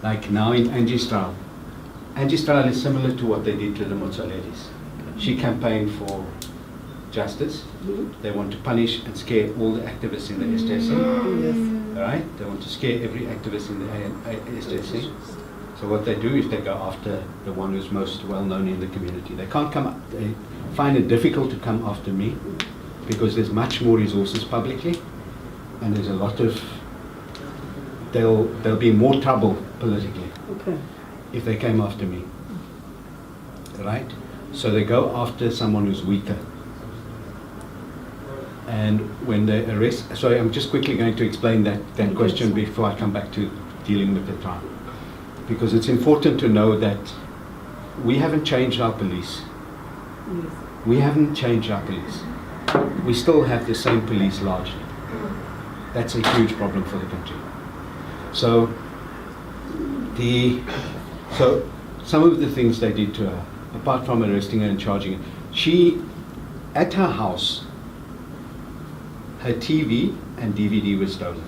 like now in Angie's trial. Angie's trial is similar to what they did to the Mozzalettis. She campaigned for justice. They want to punish and scare all the activists in the SJC. Right? They want to scare every activist in the SJC. So what they do is they go after the one who's most well known in the community. They can't come up, they find it difficult to come after me because there's much more resources publicly and there's a lot of, there'll be more trouble politically if they came after me. Right? So they go after someone who's weaker. And when they arrest, sorry, I'm just quickly going to explain that question before I come back to dealing with the trial. Because it's important to know that we haven't changed our police. We haven't changed our police. We still have the same police largely. That's a huge problem for the country. So some of the things they did to her, apart from arresting her and charging her, she, at her house, her TV and DVD were stolen.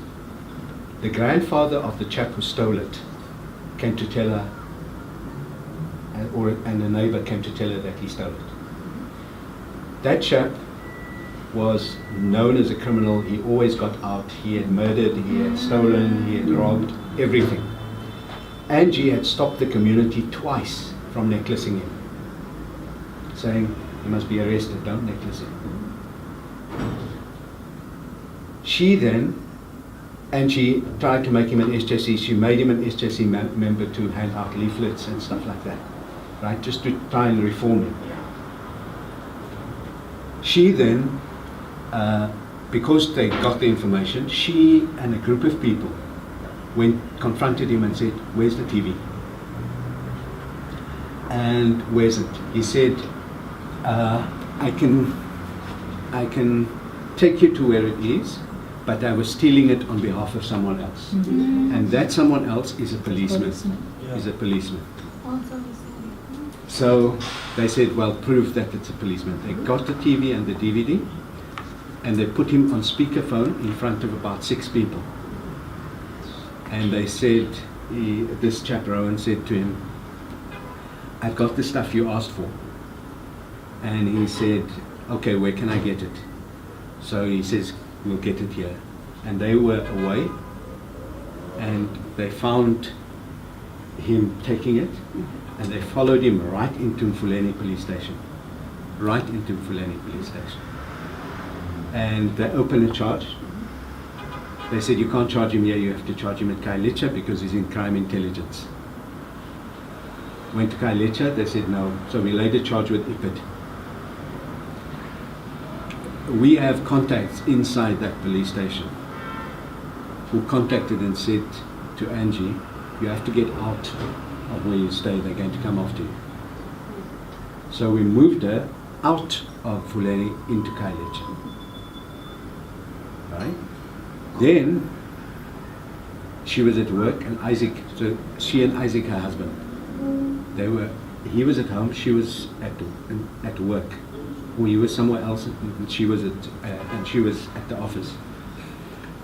The grandfather of the chap who stole it came to tell her, and a neighbor came to tell her that he stole it. That chap was known as a criminal. He always got out. He had murdered, he had stolen, he had robbed, everything. Angie had stopped the community twice from necklacing him, saying, "You must be arrested, don't necklace him." She then, and she tried to make him an SJC, she made him an SJC member to hand out leaflets and stuff like that, right, just to try and reform him. She then, because they got the information, she and a group of people confronted him and said, "Where's the TV? And where's it?" He said, I can take you to where it is, but I was stealing it on behalf of someone else. And that someone else is a policeman. Is a policeman. So they said, "Well, prove that it's a policeman." They got the TV and the DVD, and they put him on speakerphone in front of about 6 people. And they said, this chap Rowan said to him, "I've got the stuff you asked for." And he said, "Okay, where can I get it?" So he says, "We'll get it here." And they were away, and they found him taking it, and they followed him right into Mfuleni police station. Right into Mfuleni police station. And they opened a charge. They said, "You can't charge him here, you have to charge him at Khayelitsha because he's in crime intelligence." Went to Khayelitsha, they said no. So we laid a charge with IPID. We have contacts inside that police station who contacted and said to Angie, "You have to get out of where you stay, they're going to come after you." So we moved her out of Mfuleni into Khayelitsha. Right? Then she was at work, and Isaac, so she and Isaac, her husband, he was at home, she was at work. Or he was somewhere else, and she was at the office.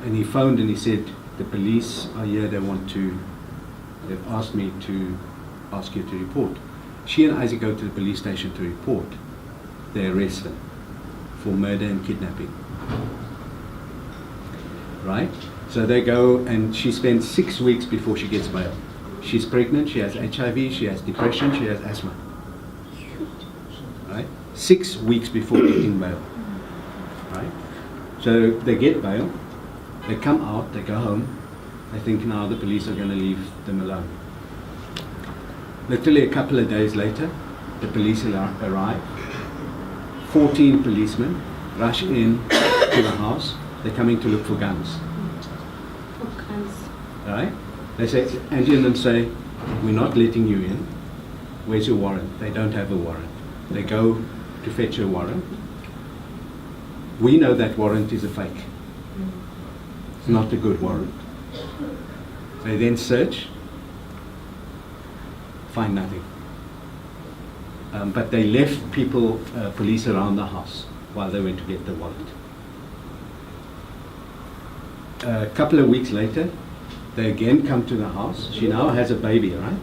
And he phoned and he said, "The police are here, they've asked me to ask you to report." She and Isaac go to the police station to report. They arrest her for murder and kidnapping. Right? So they go, and she spends 6 weeks before she gets bail. She's pregnant, she has HIV, she has depression, she has asthma. Right? 6 weeks before getting bail. Right? So they get bail, they come out, they go home, they think now the police are going to leave them alone. Literally a couple of days later, the police arrive. 14 policemen rush in to the house. They're coming to look for guns. Right? They say, Angie and them say, "We're not letting you in. Where's your warrant?" They don't have a warrant. They go to fetch a warrant. We know that warrant is a fake. It's not a good warrant. They then search, find nothing. But they left police around the house while they went to get the warrant. A couple of weeks later, They again come to the house. She now has a baby, right?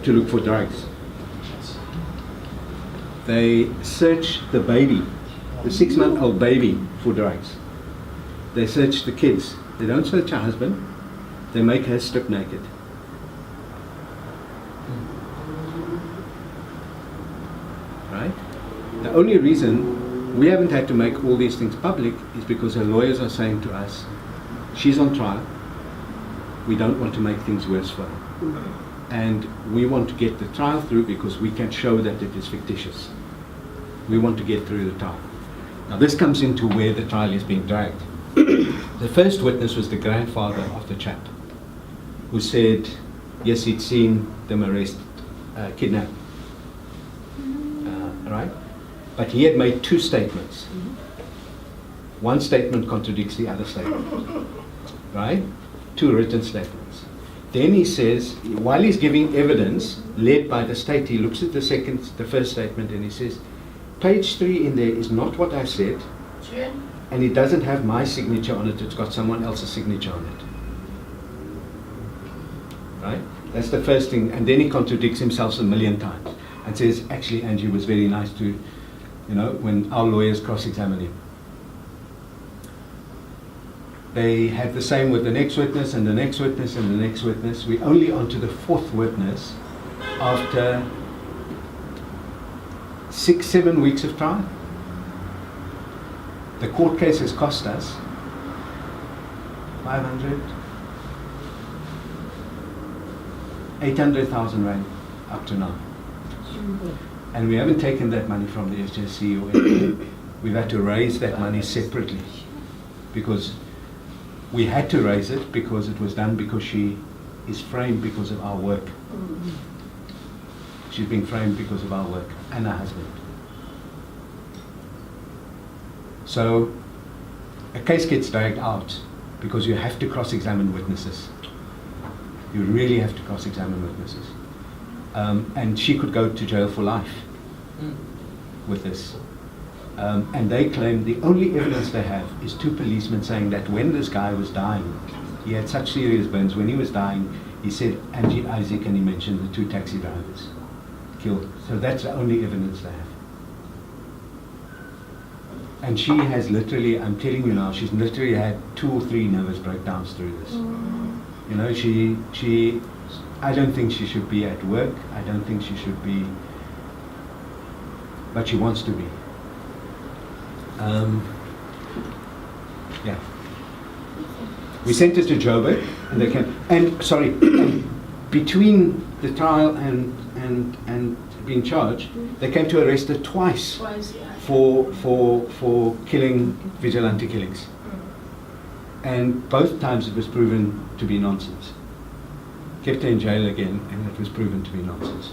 To look for drugs. They search the baby, the 6-month-old baby, for drugs. They search the kids. They don't search her husband. They make her strip naked. Right? The only reason we haven't had to make all these things public is because her lawyers are saying to us, she's on trial. We don't want to make things worse for her. And we want to get the trial through because we can show that it is fictitious. We want to get through the trial. Now this comes into where the trial is being dragged. The first witness was the grandfather of the chap, who said, yes, he'd seen them kidnap, right? But he had made 2 statements. One statement contradicts the other statement, right? 2 written statements. Then he says, while he's giving evidence led by the state, he looks at the first statement and he says, page 3 in there is not what I said, and it doesn't have my signature on it, it's got someone else's signature on it. Right? That's the first thing. And then he contradicts himself a million times and says, actually, Angie was very nice to, when our lawyers cross-examine him. They had the same with the next witness and the next witness and the next witness. We're only on to the 4th witness after 6-7 weeks of trial. The court case has cost us 800,000 rand up to now. And we haven't taken that money from the SJC or anything. We've had to raise that money separately because we had to raise it because it was done because she is framed because of our work. She's being framed because of our work and her husband. So a case gets dragged out because you have to cross-examine witnesses. You really have to cross-examine witnesses. And she could go to jail for life with this. And they claim the only evidence they have is 2 policemen saying that when this guy was dying, he had such serious burns, when he was dying, he said Angie, Isaac, and he mentioned the 2 taxi drivers killed. So that's the only evidence they have. And she has literally, I'm telling you now, she's literally had 2 or 3 nervous breakdowns through this. She I don't think she should be at work. I don't think she should be, but she wants to be. Yeah. We sent her to Joburg, and they came. And sorry, between the trial and being charged, they came to arrest her twice for killing, vigilante killings. And both times it was proven to be nonsense. Kept her in jail again, and it was proven to be nonsense.